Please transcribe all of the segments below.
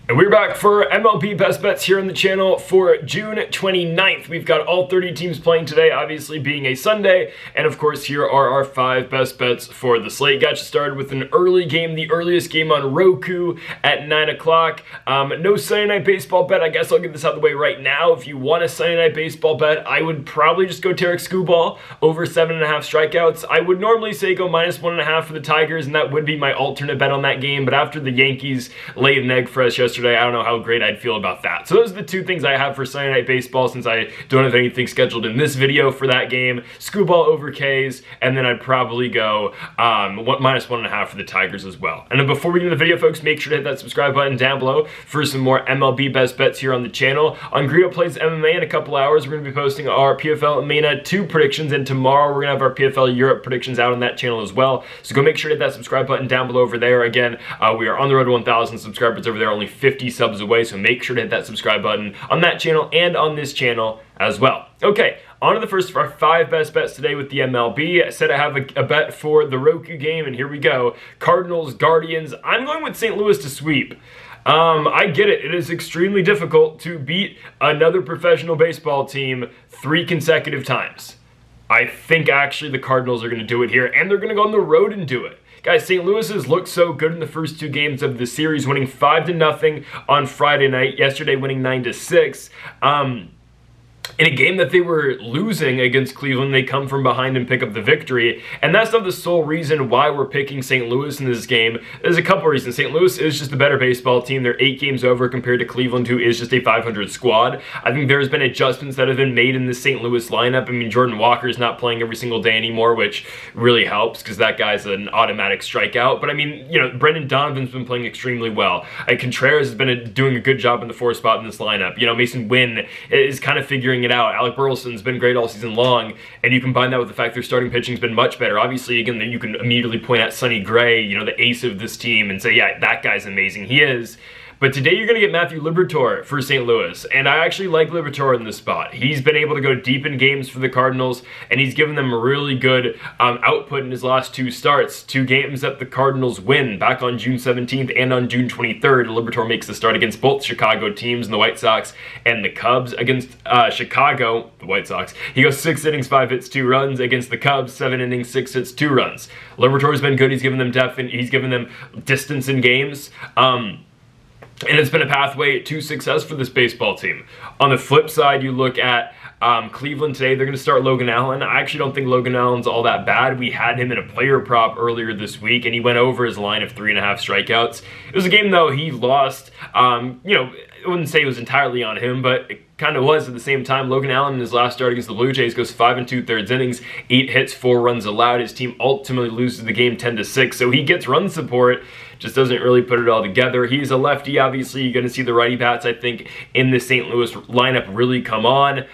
And we're back for MLB Best Bets here on the channel for June 29th. We've got all 30 teams playing today, obviously being a Sunday. And of course, here are our 5 best bets for the slate. Got you started with an early game, the earliest game on Roku at 9 o'clock. No Sunday Night Baseball bet. I guess I'll get this out of the way right now. If you want a Sunday Night Baseball bet, I would probably just go Tarek Skubal over 7.5 strikeouts. I would normally say go -1.5 for the Tigers, and that would be my alternate bet on that game. But after the Yankees laid an egg for us yesterday, I don't know how great I'd feel about that. So those are the 2 things I have for Sunday Night Baseball, since I don't have anything scheduled in this video for that game. Skubal over Ks, and then I'd probably go -1.5 for the Tigers as well. And then before we get into the video, folks, make sure to hit that subscribe button down below for some more MLB Best Bets here on the channel. On Greedo Plays MMA in a couple hours, we're going to be posting our PFL MENA 2 predictions, and tomorrow we're going to have our PFL Europe predictions out on that channel as well. So go make sure to hit that subscribe button down below over there. Again, we are on the road to 1,000 subscribers over there, only 50 subs away, so make sure to hit that subscribe button on that channel and on this channel as well. Okay, on to the first of our 5 best bets today with the MLB. I said I have a bet for the Roku game, and here we go. Cardinals, Guardians. I'm going with St. Louis to sweep. I get it. It is extremely difficult to beat another professional baseball team 3 consecutive times. I think actually the Cardinals are going to do it here, and they're going to go on the road and do it. Guys, St. Louis has looked so good in the first 2 games of the series, winning 5-0 on Friday night, yesterday winning 9-6. In a game that they were losing against Cleveland, they come from behind and pick up the victory. And that's not the sole reason why we're picking St. Louis in this game. There's a couple reasons. St. Louis is just a better baseball team. They're 8 games over compared to Cleveland, who is just a 500 squad. I think there's been adjustments that have been made in the St. Louis lineup. I mean, Jordan Walker's not playing every single day anymore, which really helps because that guy's an automatic strikeout. But I mean, you know, Brendan Donovan's been playing extremely well. Contreras has been doing a good job in the 4 spot in this lineup. You know, Mason Wynn is kind of figuring it out. Alec Burleson's been great all season long, and you combine that with the fact their starting pitching's been much better. Obviously, again, then you can immediately point at Sonny Gray, you know, the ace of this team, and say, yeah, that guy's amazing. He is. But today you're going to get Matthew Liberatore for St. Louis, and I actually like Liberatore in this spot. He's been able to go deep in games for the Cardinals, and he's given them really good output in his last 2 starts. 2 games that the Cardinals win, back on June 17th and on June 23rd. Liberatore makes the start against both Chicago teams, the White Sox and the Cubs. Against Chicago, the White Sox, he goes 6 innings, 5 hits, 2 runs. Against the Cubs, 7 innings, 6 hits, 2 runs. Liberatore's been good. He's given them depth, and he's given them distance in games. And it's been a pathway to success for this baseball team. On the flip side, you look at Cleveland today. They're going to start Logan Allen. I actually don't think Logan Allen's all that bad. We had him in a player prop earlier this week, and he went over his line of 3.5 strikeouts. It was a game, though, he lost. You know, I wouldn't say it was entirely on him, but it kind of was at the same time. Logan Allen in his last start against the Blue Jays goes 5 2/3 innings, 8 hits, 4 runs allowed. His team ultimately loses the game 10-6, so he gets run support, just doesn't really put it all together. He's a lefty, obviously. You're going to see the righty bats, I think, in the St. Louis lineup really come on.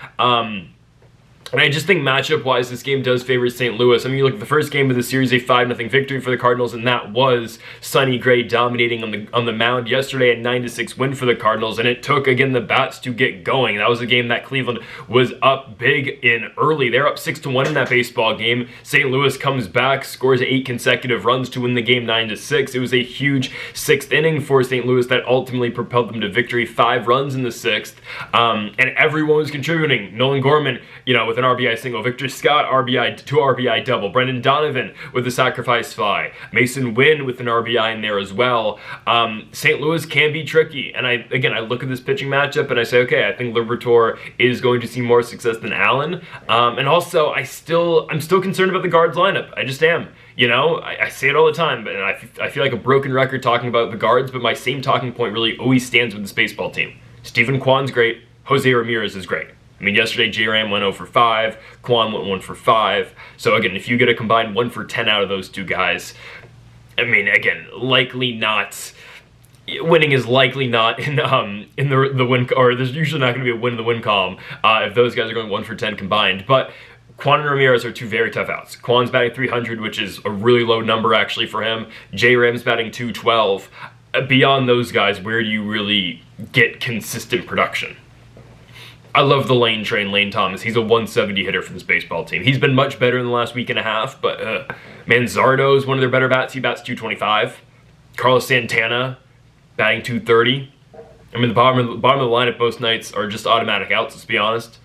And I just think matchup-wise, this game does favor St. Louis. I mean, you look at the first game of the series, a 5-0 victory for the Cardinals, and that was Sonny Gray dominating on the mound yesterday, a 9-6 win for the Cardinals, and it took, again, the bats to get going. That was a game that Cleveland was up big in early. They're up 6-1 in that baseball game. St. Louis comes back, scores 8 consecutive runs to win the game 9-6. It was a huge 6th inning for St. Louis that ultimately propelled them to victory, 5 runs in the 6th, and everyone was contributing. Nolan Gorman, you know, with an RBI single. Victor Scott, 2 RBI double. Brendan Donovan with a sacrifice fly. Mason Wynn with an RBI in there as well. St. Louis can be tricky. And I look at this pitching matchup and I say, okay, I think Liberatore is going to see more success than Allen. And also, I'm still concerned about the Guards lineup. I just am. You know, I say it all the time, but I feel like a broken record talking about the Guards, but my same talking point really always stands with this baseball team. Stephen Kwan's great. Jose Ramirez is great. I mean, yesterday J-Ram went 0 for 5, Kwan went 1 for 5. So again, if you get a combined 1 for 10 out of those 2 guys, I mean, again, likely not. Winning is likely not in the win, or there's usually not going to be a win in the win column if those guys are going 1 for 10 combined. But Kwan and Ramirez are 2 very tough outs. Kwan's batting 300, which is a really low number actually for him. J-Ram's batting 212. Beyond those guys, where do you really get consistent production? I love the Lane train, Lane Thomas. He's a 170 hitter for this baseball team. He's been much better in the last week and a half, but Manzardo is one of their better bats. He bats 225. Carlos Santana batting 230. I mean, the bottom of the lineup most nights are just automatic outs, let's be honest.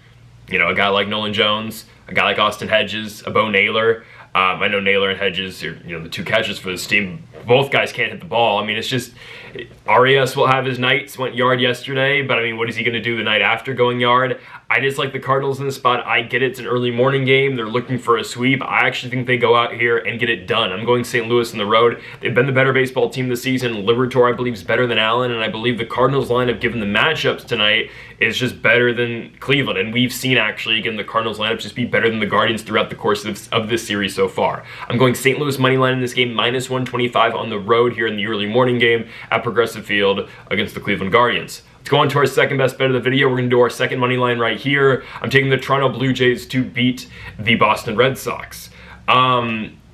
You know, a guy like Nolan Jones, a guy like Austin Hedges, a Bo Naylor. I know Naylor and Hedges are, you know, the two catchers for this team. Both guys can't hit the ball. I mean, it's just, Arias will have his nights, went yard yesterday, but I mean, what is he going to do the night after going yard? I just like the Cardinals in the spot. I get it, it's an early morning game. They're looking for a sweep. I actually think they go out here and get it done. I'm going St. Louis on the road. They've been the better baseball team this season. Liberatore, I believe, is better than Allen, and I believe the Cardinals lineup, given the matchups tonight, is just better than Cleveland. And we've seen, actually, again, the Cardinals lineup just be better than the Guardians throughout the course of this series so far. I'm going St. Louis money line in this game, minus 125 on the road here in the early morning game at Progressive Field against the Cleveland Guardians. Let's go on to our second best bet of the video. We're going to do our second money line right here. I'm taking the Toronto Blue Jays to beat the Boston Red Sox.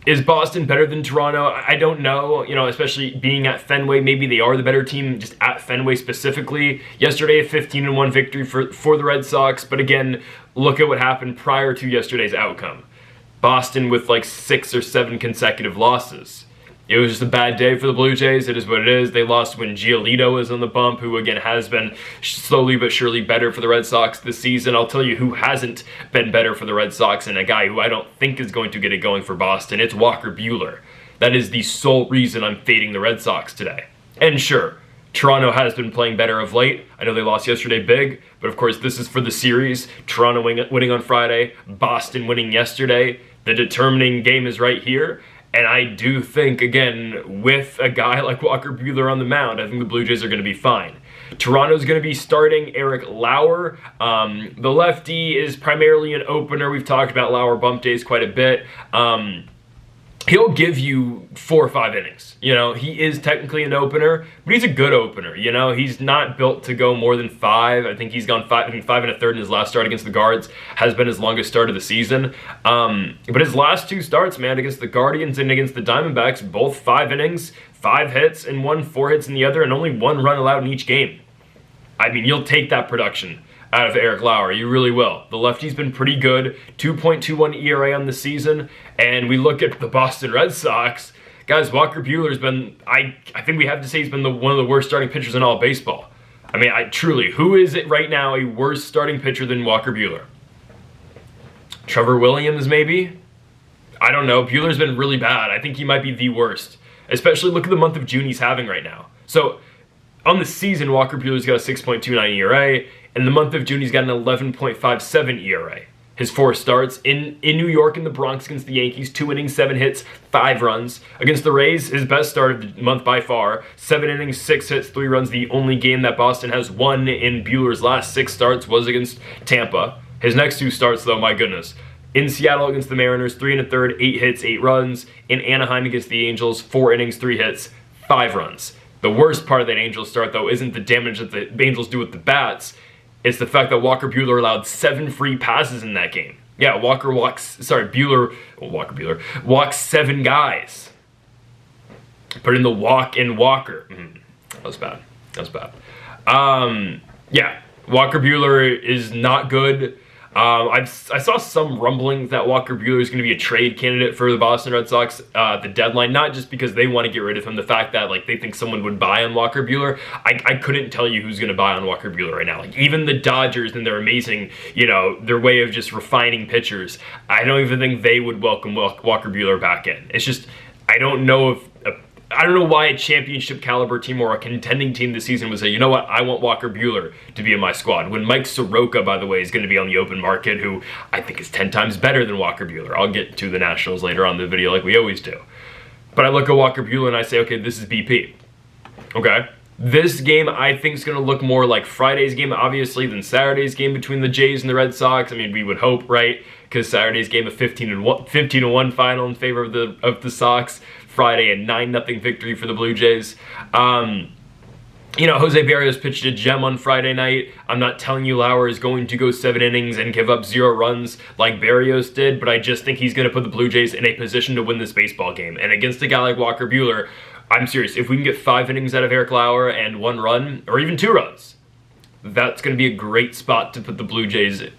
Is Boston better than Toronto? I don't know, you know, especially being at Fenway. Maybe they are the better team just at Fenway specifically. Yesterday, a 15-1 victory for the Red Sox. But again, look at what happened prior to yesterday's outcome. Boston with like 6 or 7 consecutive losses. It was just a bad day for the Blue Jays. It is what it is. They lost when Giolito was on the bump, who again has been slowly but surely better for the Red Sox this season. I'll tell you who hasn't been better for the Red Sox, and a guy who I don't think is going to get it going for Boston. It's Walker Buehler. That is the sole reason I'm fading the Red Sox today. And sure, Toronto has been playing better of late. I know they lost yesterday big, but of course this is for the series. Toronto winning on Friday, Boston winning yesterday. The determining game is right here. And I do think, again, with a guy like Walker Buehler on the mound, I think the Blue Jays are going to be fine. Toronto's going to be starting Eric Lauer. The lefty is primarily an opener. We've talked about Lauer bump days quite a bit. He'll give you 4 or 5 innings. You know, he is technically an opener, but he's a good opener. You know, he's not built to go more than 5. I think he's gone 5 1/3 in his last start against the Guards. Has been his longest start of the season. But his last 2 starts, man, against the Guardians and against the Diamondbacks, both 5 innings, 5 hits in one, 4 hits in the other, and only 1 run allowed in each game. I mean, you'll take that production out of Eric Lauer. You really will. The lefty's been pretty good. 2.21 ERA on the season. And we look at the Boston Red Sox. Guys, Walker Buehler's been, I think we have to say he's been one of the worst starting pitchers in all of baseball. I mean, truly, who is it right now a worse starting pitcher than Walker Buehler? Trevor Williams, maybe? I don't know. Buehler's been really bad. I think he might be the worst. Especially look at the month of June he's having right now. So, on the season, Walker Buehler's got a 6.29 ERA. In the month of June, he's got an 11.57 ERA. His 4 starts in New York and the Bronx against the Yankees, 2 innings, 7 hits, 5 runs. Against the Rays, his best start of the month by far, 7 innings, 6 hits, 3 runs. The only game that Boston has won in Buehler's last 6 starts was against Tampa. His next 2 starts, though, my goodness. In Seattle against the Mariners, 3 1/3, 8 hits, 8 runs. In Anaheim against the Angels, 4 innings, 3 hits, 5 runs. The worst part of that Angels start, though, isn't the damage that the Angels do with the bats. It's the fact that Walker Buehler allowed 7 free passes in that game. Yeah, Buehler walks 7 guys. Put in the walk in Walker. That was bad. Yeah, Walker Buehler is not good. I saw some rumblings that Walker Buehler is going to be a trade candidate for the Boston Red Sox at the deadline, not just because they want to get rid of him, the fact that like they think someone would buy on Walker Buehler. I couldn't tell you who's going to buy on Walker Buehler right now. Like even the Dodgers and their amazing, you know, their way of just refining pitchers, I don't even think they would welcome Walker Buehler back in. It's just, I don't know why a championship caliber team or a contending team this season would say, you know what, I want Walker Buehler to be in my squad. When Mike Soroka, by the way, is going to be on the open market, who I think is 10 times better than Walker Buehler. I'll get to the Nationals later on in the video like we always do. But I look at Walker Buehler and I say, okay, this is BP. Okay? This game, I think, is going to look more like Friday's game, obviously, than Saturday's game between the Jays and the Red Sox. I mean, we would hope, right? Because Saturday's game, a 15-1 final in favor of the Sox. Friday, a 9-0 victory for the Blue Jays. You know, Jose Barrios pitched a gem on Friday night. I'm not telling you Lauer is going to go 7 innings and give up 0 runs like Barrios did, but I just think he's going to put the Blue Jays in a position to win this baseball game. And against a guy like Walker Buehler, I'm serious. If we can get 5 innings out of Eric Lauer and 1 run, or even 2 runs, that's going to be a great spot to put the Blue Jays in.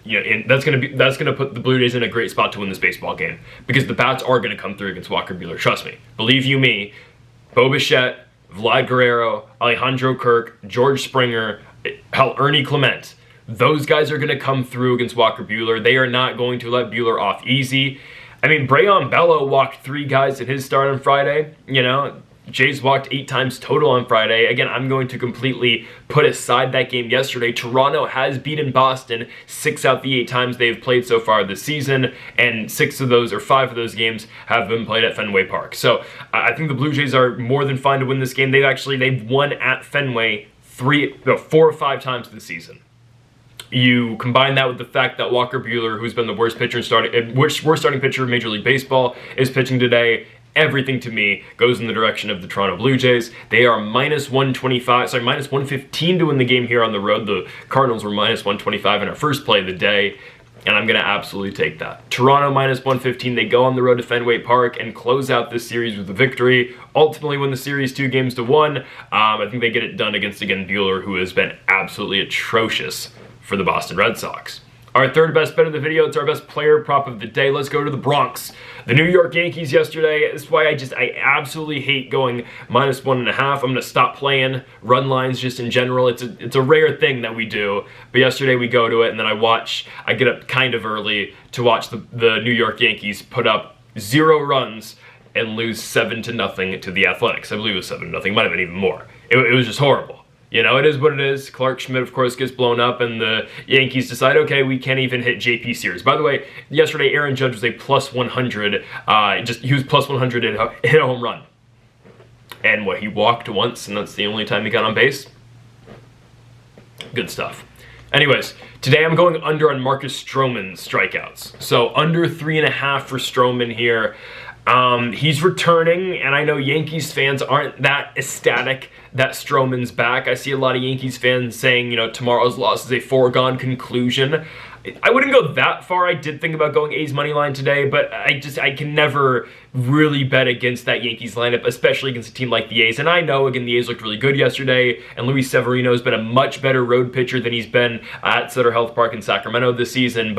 That's going to put the Blue Jays in a great spot to win this baseball game, because the bats are going to come through against Walker Buehler. Trust me. Believe you me. Bo Bichette, Vlad Guerrero, Alejandro Kirk, George Springer, hell, Ernie Clement. Those guys are going to come through against Walker Buehler. They are not going to let Buehler off easy. I mean, Brayon Bello walked 3 guys in his start on Friday. You know, Jays walked 8 times total on Friday. Again, I'm going to completely put aside that game yesterday. Toronto has beaten Boston 6 out of the 8 times they've played so far this season, and 5 of those games have been played at Fenway Park. So I think the Blue Jays are more than fine to win this game. They've won at Fenway 4 or 5 times this season. You combine that with the fact that Walker Buehler, who's been the worst starting pitcher in Major League Baseball, is pitching today. Everything to me goes in the direction of the Toronto Blue Jays. They are minus 115 to win the game here on the road. The Cardinals were minus 125 in our first play of the day, and I'm going to absolutely take that. Toronto minus 115. They go on the road to Fenway Park and close out this series with a victory. Ultimately win the series 2-1. I think they get it done against, again, Buehler, who has been absolutely atrocious for the Boston Red Sox. Our third best bet of the video, it's our best player prop of the day. Let's go to the Bronx. The New York Yankees yesterday. This is why I absolutely hate going minus 1.5. I'm going to stop playing run lines just in general. It's a rare thing that we do. But yesterday we go to it, and then I get up kind of early to watch the New York Yankees put up 0 runs and lose 7-0 to the Athletics. I believe it was 7-0. Might have been even more. It was just horrible. You know, it is what it is. Clark Schmidt, of course, gets blown up, and the Yankees decide, okay, we can't even hit JP Sears. By the way, yesterday, Aaron Judge was a plus 100. He was plus 100 and hit a home run. And he walked once, and that's the only time he got on base. Good stuff. Anyways, today I'm going under on Marcus Stroman's strikeouts. So under 3.5 for Stroman here. He's returning, and I know Yankees fans aren't that ecstatic that Stroman's back. I see a lot of Yankees fans saying, you know, tomorrow's loss is a foregone conclusion. I wouldn't go that far. I did think about going A's money line today, but I can never really bet against that Yankees lineup, especially against a team like the A's. And I know, again, the A's looked really good yesterday, and Luis Severino has been a much better road pitcher than he's been at Sutter Health Park in Sacramento this season.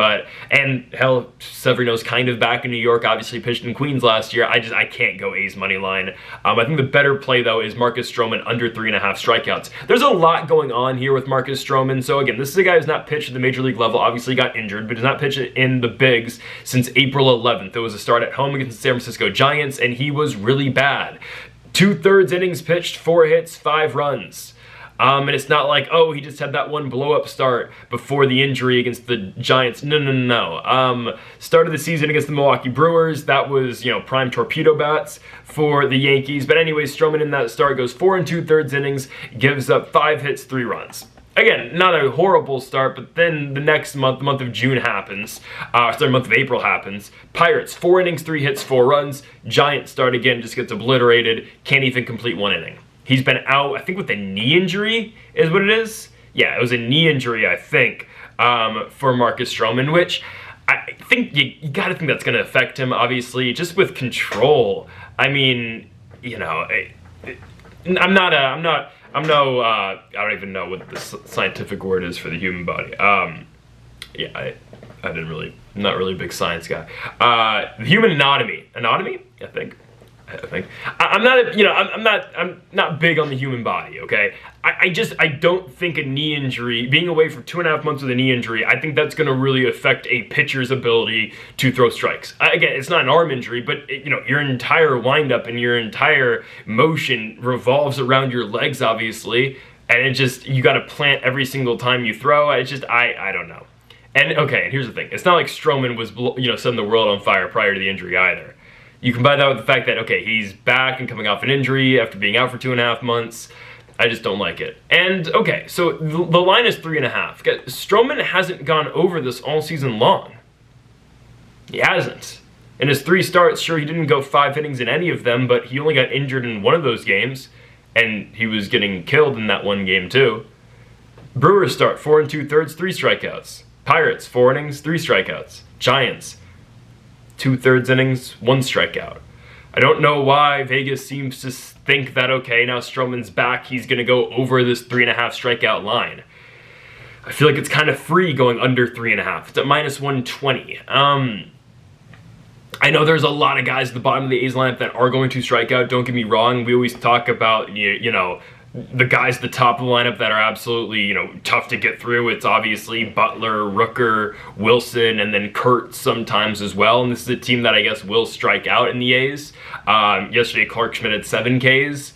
And hell, Severino's kind of back in New York, obviously pitched in Queens last year. I can't go A's money line. I think the better play, though, is Marcus Stroman under 3.5 strikeouts. There's a lot going on here with Marcus Stroman. So again, this is a guy who's not pitched at the major league level, obviously got injured, but has not pitched in the bigs since April 11th. It was a start at home against the San Francisco Giants, and he was really bad. 2/3 innings pitched, 4 hits, 5 runs. And it's not like, oh, he just had that one blow-up start before the injury against the Giants. No. Start of the season against the Milwaukee Brewers, that was, you know, prime torpedo bats for the Yankees. But anyways, Stroman in that start goes 4 2/3 innings, gives up 5 hits, 3 runs. Again, not a horrible start, but then the next month, the month of June happens. The month of April happens. Pirates, 4 innings, 3 hits, 4 runs. Giants start again, just gets obliterated. Can't even complete 1 inning. He's been out, I think, with a knee injury is what it is. Yeah, it was a knee injury, I think, for Marcus Stroman, which I think you got to think that's going to affect him, obviously, just with control. I mean, you know, I don't even know what the scientific word is for the human body. Yeah, I didn't really, not really a big science guy. The human anatomy, I think. I'm not big on the human body, okay? I don't think a knee injury, being away for 2.5 months with a knee injury, I think that's going to really affect a pitcher's ability to throw strikes. Again, it's not an arm injury, but your entire windup and your entire motion revolves around your legs, obviously, and you got to plant every single time you throw. I don't know. And okay, and here's the thing: it's not like Stroman was setting the world on fire prior to the injury either. You combine that with the fact that, okay, he's back and coming off an injury after being out for 2.5 months. I just don't like it. And, okay, so the line is 3.5. Stroman hasn't gone over this all season long. He hasn't. In his 3 starts, sure, he didn't go 5 innings in any of them, but he only got injured in one of those games, and he was getting killed in that one game, too. Brewers start, 4 2/3, 3 strikeouts. Pirates, 4 innings, 3 strikeouts. Giants, 2/3 innings, 1 strikeout. I don't know why Vegas seems to think that, okay, now Stroman's back, he's going to go over this 3.5 strikeout line. I feel like it's kind of free going under 3.5. It's at minus 120. I know there's a lot of guys at the bottom of the A's lineup that are going to strike out. Don't get me wrong. We always talk about, you know, the guys at the top of the lineup that are absolutely, you know, tough to get through. It's obviously Butler, Rooker, Wilson, and then Kurt sometimes as well. And this is a team that I guess will strike out in the A's. Yesterday, Clark Schmidt had 7 Ks,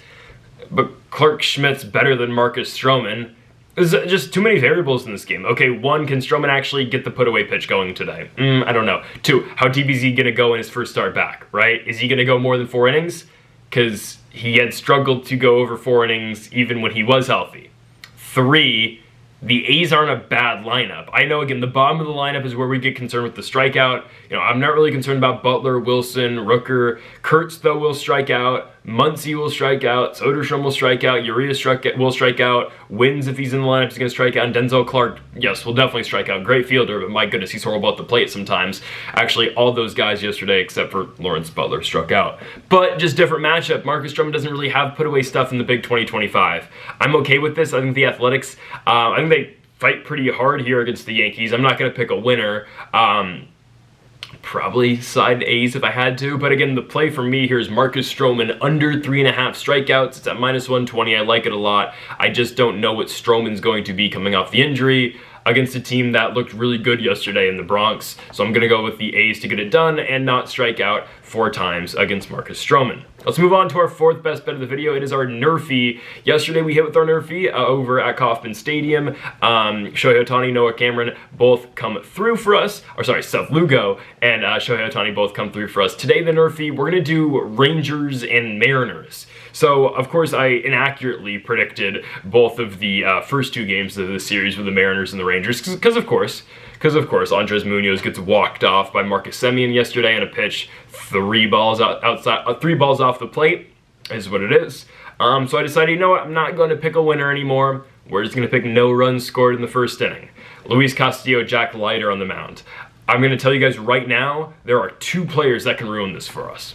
but Clark Schmidt's better than Marcus Stroman. There's just too many variables in this game. Okay, 1, can Stroman actually get the put-away pitch going today? I don't know. 2, how deep is he going to go in his first start back, right? Is he going to go more than 4 innings? Because he had struggled to go over 4 innings even when he was healthy. 3, the A's aren't a bad lineup. I know, again, the bottom of the lineup is where we get concerned with the strikeout. You know, I'm not really concerned about Butler, Wilson, Rooker. Kurtz, though, will strike out. Muncy will strike out. Soderstrom will strike out. Urias will strike out. Wins, if he's in the lineup, he's going to strike out. And Denzel Clark, yes, will definitely strike out. Great fielder, but my goodness, he's horrible at the plate sometimes. Actually, all those guys yesterday, except for Lawrence Butler, struck out. But just different matchup. Marcus Stroman doesn't really have put-away stuff in the big 2025. I'm okay with this. I think the Athletics, I think they fight pretty hard here against the Yankees. I'm not going to pick a winner. Probably side A's if I had to, but again, the play for me here is Marcus Stroman under 3.5 strikeouts. It's at -120. I like it a lot. I just don't know what Stroman's going to be coming off the injury against a team that looked really good yesterday in the Bronx. So I'm going to go with the A's to get it done and not strike out 4 times against Marcus Stroman. Let's move on to our 4th best bet of the video. It is our NRFI. Yesterday we hit with our NRFI over at Kauffman Stadium. Shohei Ohtani, Noah Cameron both come through for us. Or sorry, Seth Lugo and Shohei Ohtani both come through for us. Today the NRFI, we're going to do Rangers and Mariners. So, of course, I inaccurately predicted both of the first 2 games of the series with the Mariners and the Rangers, because of course, Andres Munoz gets walked off by Marcus Semien yesterday in a pitch 3 balls off the plate is what it is. So I decided, you know what, I'm not going to pick a winner anymore. We're just going to pick no runs scored in the first inning. Luis Castillo, Jack Leiter on the mound. I'm going to tell you guys right now, there are 2 players that can ruin this for us.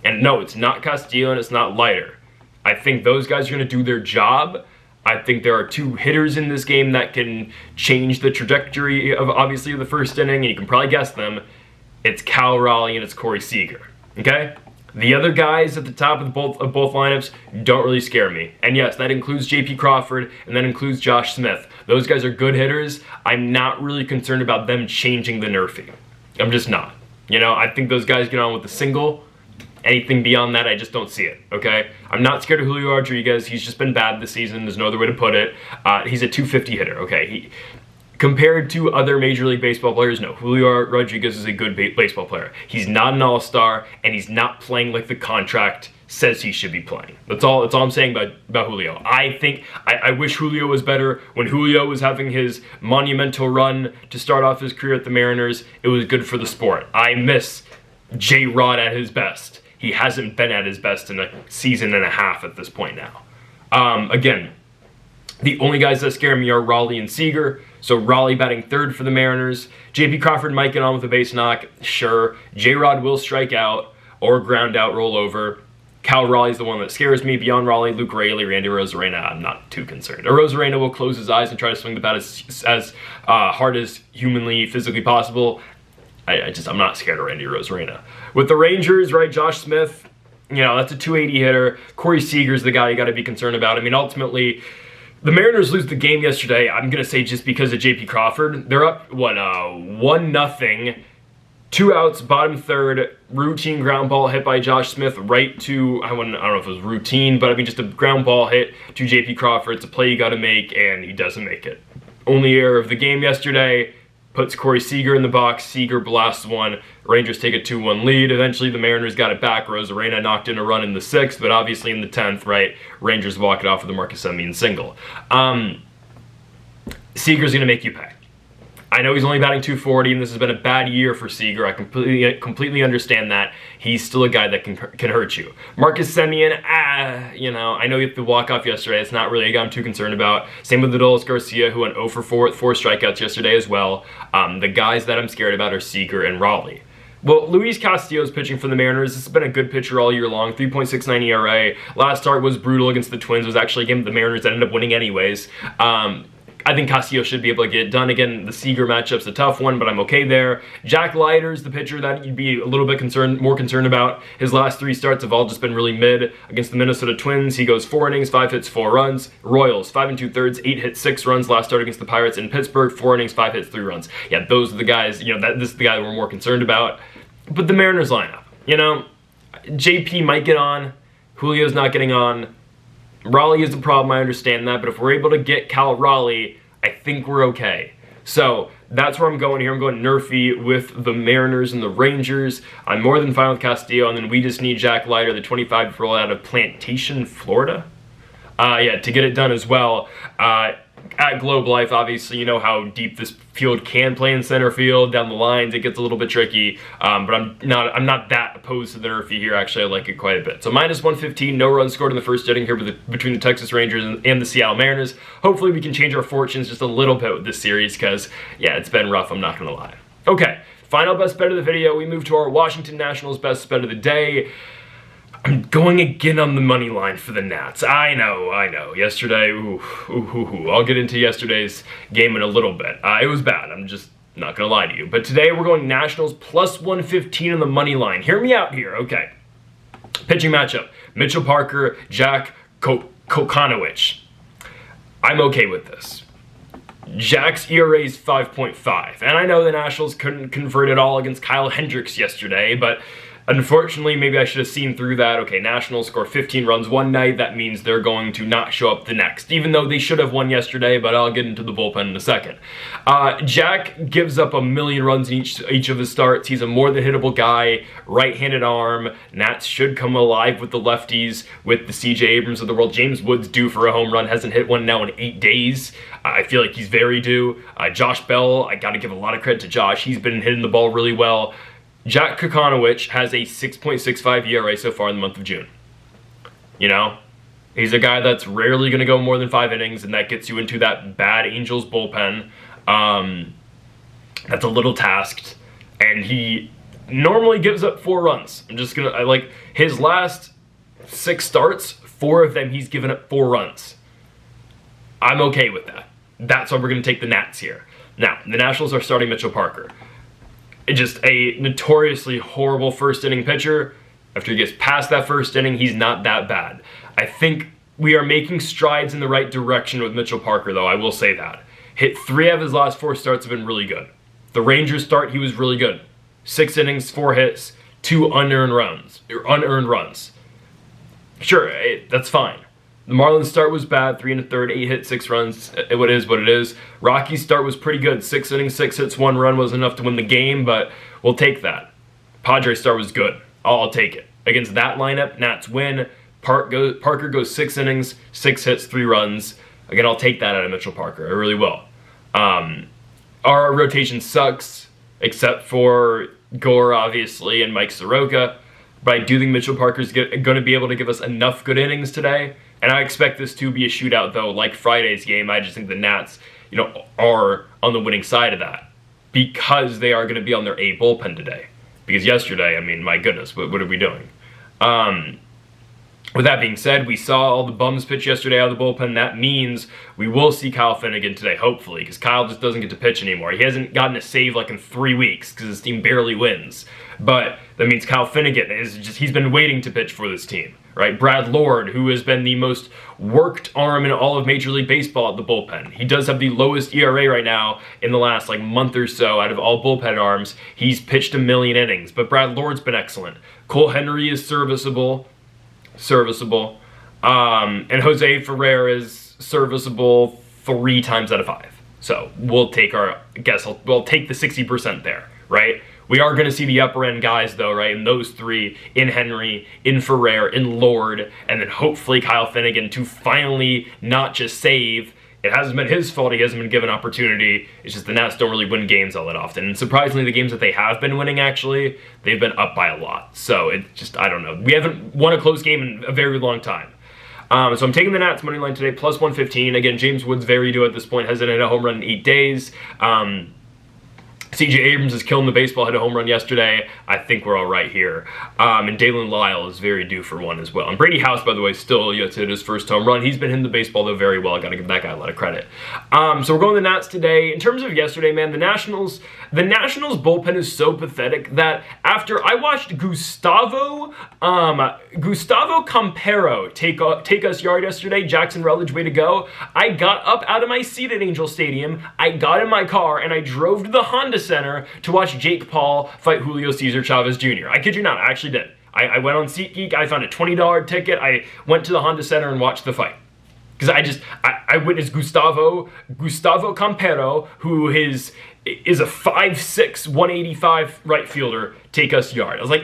And no, it's not Castillo and it's not Leiter. I think those guys are going to do their job. I think there are 2 hitters in this game that can change the trajectory of, obviously, the first inning, and you can probably guess them. It's Cal Raleigh and it's Corey Seager, okay? The other guys at the top of both lineups don't really scare me. And yes, that includes J.P. Crawford, and that includes Josh Smith. Those guys are good hitters. I'm not really concerned about them changing the NRFI. I'm just not. You know, I think those guys get on with a single. Anything beyond that, I just don't see it, okay? I'm not scared of Julio Rodriguez. He's just been bad this season. There's no other way to put it. He's a 250 hitter, okay? Compared to other Major League Baseball players, no, Julio Rodriguez is a good baseball player. He's not an all-star, and he's not playing like the contract says he should be playing. That's all I'm saying about Julio. I wish Julio was better. When Julio was having his monumental run to start off his career at the Mariners, it was good for the sport. I miss J-Rod at his best. He hasn't been at his best in a season and a half at this point now. Again, the only guys that scare me are Raleigh and Seager. So Raleigh batting 3rd for the Mariners. J.P. Crawford might get on with a base knock. Sure. J-Rod will strike out or ground out, roll over. Cal Raleigh's the one that scares me. Beyond Raleigh, Luke Raley, Randy Arozarena, I'm not too concerned. Arozarena will close his eyes and try to swing the bat as hard as humanly, physically possible. I'm not scared of Randy Arozarena. With the Rangers, right, Josh Smith, you know, that's a 280 hitter. Corey Seager's the guy you got to be concerned about. I mean, ultimately, the Mariners lose the game yesterday, I'm going to say just because of J.P. Crawford. They're up, 1-0. 2 outs, bottom 3rd, routine ground ball hit by Josh Smith right to, I don't know if it was routine, but I mean just a ground ball hit to J.P. Crawford. It's a play you got to make, and he doesn't make it. Only error of the game yesterday. Puts Corey Seager in the box. Seager blasts one. Rangers take a 2-1 lead. Eventually, the Mariners got it back. Arozarena knocked in a run in the 6th, but obviously in the 10th, right, Rangers walk it off with a Marcus Semien single. Seager's going to make you pay. I know he's only batting 240, and this has been a bad year for Seager. I completely understand that. He's still a guy that can hurt you. Marcus Semien, you know, I know he had the walk-off yesterday. It's not really a guy I'm too concerned about. Same with Adolis Garcia, who went 0 for 4 with 4 strikeouts yesterday as well. The guys that I'm scared about are Seager and Raleigh. Well, Luis Castillo's pitching for the Mariners. This has been a good pitcher all year long. 3.69 ERA. Last start was brutal against the Twins. It was actually a game the Mariners ended up winning anyways. I think Castillo should be able to get it done. Again, the Seager matchup's a tough one, but I'm okay there. Jack Leiter's the pitcher that you'd be a little bit more concerned about. His last 3 starts have all just been really mid. Against the Minnesota Twins, he goes 4 innings, 5 hits, 4 runs. Royals, 5 2/3, 8 hits, 6 runs. Last start against the Pirates in Pittsburgh, 4 innings, 5 hits, 3 runs. Yeah, those are the guys, this is the guy that we're more concerned about. But the Mariners lineup, JP might get on. Julio's not getting on. Raleigh is the problem, I understand that, but if we're able to get Cal Raleigh, I think we're okay. So that's where I'm going here. I'm going NRFI with the Mariners and the Rangers. I'm more than fine with Castillo, and then we just need Jack Leiter, the 25-year-old out of Plantation, Florida. To get it done as well. At Globe Life, obviously, you know how deep this field can play in center field. Down the lines, it gets a little bit tricky, but I'm not that opposed to the NRFI here. Actually, I like it quite a bit. So minus 115, no runs scored in the first inning here between the Texas Rangers and the Seattle Mariners. Hopefully, we can change our fortunes just a little bit with this series because, yeah, it's been rough. I'm not going to lie. Okay, final best bet of the video. We move to our Washington Nationals best bet of the day. I'm going again on the money line for the Nats. I know. Yesterday, I'll get into yesterday's game in a little bit. It was bad. I'm just not going to lie to you. But today, we're going Nationals plus 115 on the money line. Hear me out here. Okay. Pitching matchup. Mitchell Parker, Jack Kokonowicz. I'm okay with this. Jack's ERA is 5.5. And I know the Nationals couldn't convert it all against Kyle Hendricks yesterday, but unfortunately, maybe I should have seen through that. Okay, Nationals score 15 runs one night. That means they're going to not show up the next, even though they should have won yesterday, but I'll get into the bullpen in a second. Jack gives up 1 million runs in each of his starts. He's a more than hittable guy, right-handed arm. Nats should come alive with the lefties, with the C.J. Abrams of the world. James Wood's due for a home run. Hasn't hit one now in 8 days. I feel like he's very due. Josh Bell, I got to give a lot of credit to Josh. He's been hitting the ball really well. Jack Kokonowicz has a 6.65 ERA so far in the month of June. He's a guy that's rarely going to go more than 5 innings, and that gets you into that bad Angels bullpen. That's a little tasked, and he normally gives up 4 runs. His last 6 starts, 4 of them he's given up 4 runs. I'm okay with that. That's why we're going to take the Nats here. Now, the Nationals are starting Mitchell Parker. Just a notoriously horrible first inning pitcher. After he gets past that first inning, he's not that bad. I think we are making strides in the right direction with Mitchell Parker, though, I will say that. Hit 3 of his last 4 starts have been really good. The Rangers start, he was really good. 6 innings, 4 hits, 2 unearned runs. Sure, that's fine. The Marlins start was bad, 3 1/3, 8 hits, 6 runs. It is what it is. Rocky's start was pretty good. 6 innings, 6 hits, 1 run was enough to win the game, but we'll take that. Padres start was good. I'll take it. Against that lineup, Nats win. Parker goes 6 innings, 6 hits, 3 runs. Again, I'll take that out of Mitchell Parker. I really will. Our rotation sucks, except for Gore, obviously, and Mike Soroka. But I do think Mitchell Parker's going to be able to give us enough good innings today. And I expect this to be a shootout, though, like Friday's game. I just think the Nats, are on the winning side of that because they are going to be on their A bullpen today. Because yesterday, my goodness, what are we doing? With that being said, we saw all the bums pitch yesterday out of the bullpen. That means we will see Kyle Finnegan today, hopefully, because Kyle just doesn't get to pitch anymore. He hasn't gotten a save in 3 weeks because his team barely wins. But that means Kyle Finnegan he's been waiting to pitch for this team, right? Brad Lord, who has been the most worked arm in all of Major League Baseball at the bullpen. He does have the lowest ERA right now in the last month or so out of all bullpen arms. He's pitched 1 million innings, but Brad Lord's been excellent. Cole Henry is serviceable. And Jose Ferrer is serviceable 3 times out of 5. So we'll take we'll take the 60% there, right? We are going to see the upper end guys, though, right? In those 3, in Henry, in Ferrer, in Lord, and then hopefully Kyle Finnegan to finally not just save. It hasn't been his fault. He hasn't been given opportunity. It's just the Nats don't really win games all that often. And surprisingly, the games that they have been winning, actually, they've been up by a lot. So I don't know. We haven't won a close game in a very long time. So I'm taking the Nats money line today, plus 115. Again, James Wood's very due at this point. Hasn't hit a home run in 8 days. CJ Abrams is killing the baseball, hit a home run yesterday. I think we're all right here. And Dalen Lyle is very due for one as well. And Brady House, by the way, still yet to hit his first home run. He's been hitting the baseball, though, very well. I gotta give that guy a lot of credit. So we're going to the Nats today. In terms of yesterday, man, the Nationals bullpen is so pathetic that after I watched Gustavo Campero take us yard yesterday, Jackson Rutledge, way to go, I got up out of my seat at Angel Stadium, I got in my car, and I drove to the Honda Center to watch Jake Paul fight Julio Cesar Chavez Jr. I kid you not, I actually did. I went on SeatGeek, I found a $20 ticket, I went to the Honda Center and watched the fight. Because I witnessed Gustavo Campero, who is a 5'6", 185 right fielder, take us yard. I was like,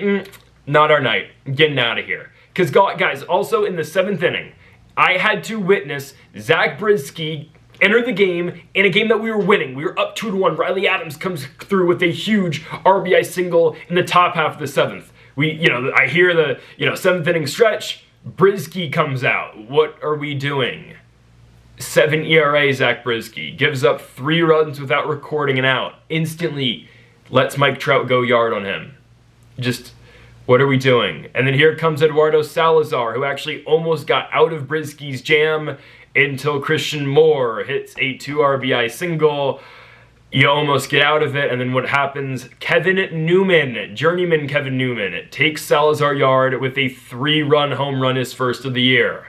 not our night, I'm getting out of here. Because guys, also in the 7th inning, I had to witness Zach Brisky enter the game in a game that we were winning. We were up 2-1. Riley Adams comes through with a huge RBI single in the top half of the 7th. I hear the 7th inning stretch. Brisky comes out. What are we doing? 7 ERA, Zach Brisky gives up 3 runs without recording an out. Instantly lets Mike Trout go yard on him. Just, what are we doing? And then here comes Eduardo Salazar, who actually almost got out of Brisky's jam until Christian Moore hits a 2 RBI single. You almost get out of it, and then what happens? Kevin Newman, journeyman Kevin Newman, takes Salazar yard with a 3-run home run, his first of the year.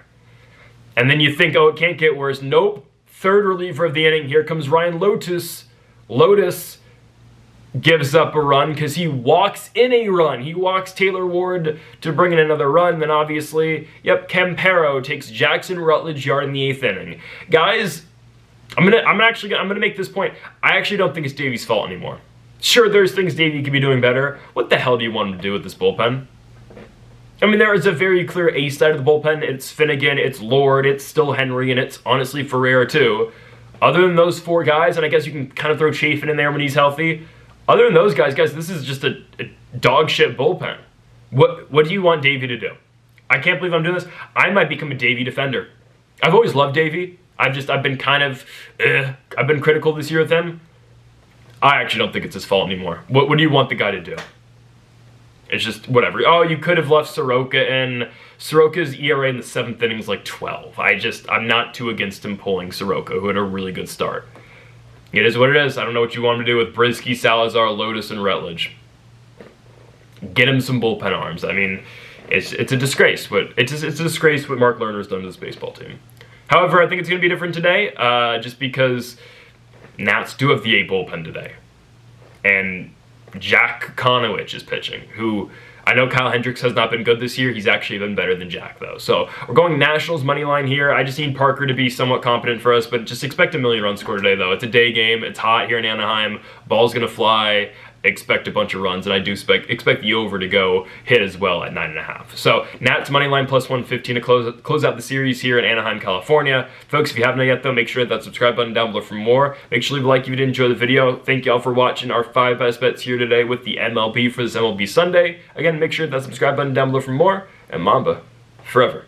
And then you think, oh, it can't get worse. Nope. 3rd reliever of the inning. Here comes Ryan Lotus. Lotus gives up a run because he walks in a run. He walks Taylor Ward to bring in another run. Then obviously, Campero takes Jackson Rutledge yard in the 8th inning. Guys, I'm gonna make this point. I actually don't think it's Davey's fault anymore. Sure, there's things Davey could be doing better. What the hell do you want him to do with this bullpen? I mean, there is a very clear ace side of the bullpen. It's Finnegan, it's Lord, it's still Henry, and it's honestly Ferreira too. Other than those 4 guys, and I guess you can kind of throw Chafin in there when he's healthy. Other than those guys, this is just a dog shit bullpen. What do you want Davey to do? I can't believe I'm doing this. I might become a Davey defender. I've always loved Davey. I've been I've been critical this year with him. I actually don't think it's his fault anymore. What do you want the guy to do? It's just whatever. Oh, you could have left Soroka in. Soroka's ERA in the 7th inning is like 12. I'm not too against him pulling Soroka, who had a really good start. It is what it is. I don't know what you want him to do with Brisky, Salazar, Lotus, and Rutledge. Get him some bullpen arms. I mean, it's a disgrace. It's a disgrace what Mark Lerner's done to this baseball team. However, I think it's going to be different today, just because Nats do have the A bullpen today. And Jack Conowitch is pitching, who I know Kyle Hendricks has not been good this year. He's actually been better than Jack, though. So we're going Nationals money line here. I just need Parker to be somewhat competent for us, but just expect a 1,000,000 run score today, though. It's a day game. It's hot here in Anaheim. Ball's going to fly. Expect a bunch of runs, and I do expect the over to go hit as well at 9.5. So Nats money line plus 115 to close out the series here in Anaheim, California. Folks, if you haven't yet, though, make sure to hit that subscribe button down below for more. Make sure to leave a like if you did enjoy the video. Thank you all for watching our 5 best bets here today with the MLB for this MLB Sunday. Again, make sure to hit that subscribe button down below for more, and Mamba forever.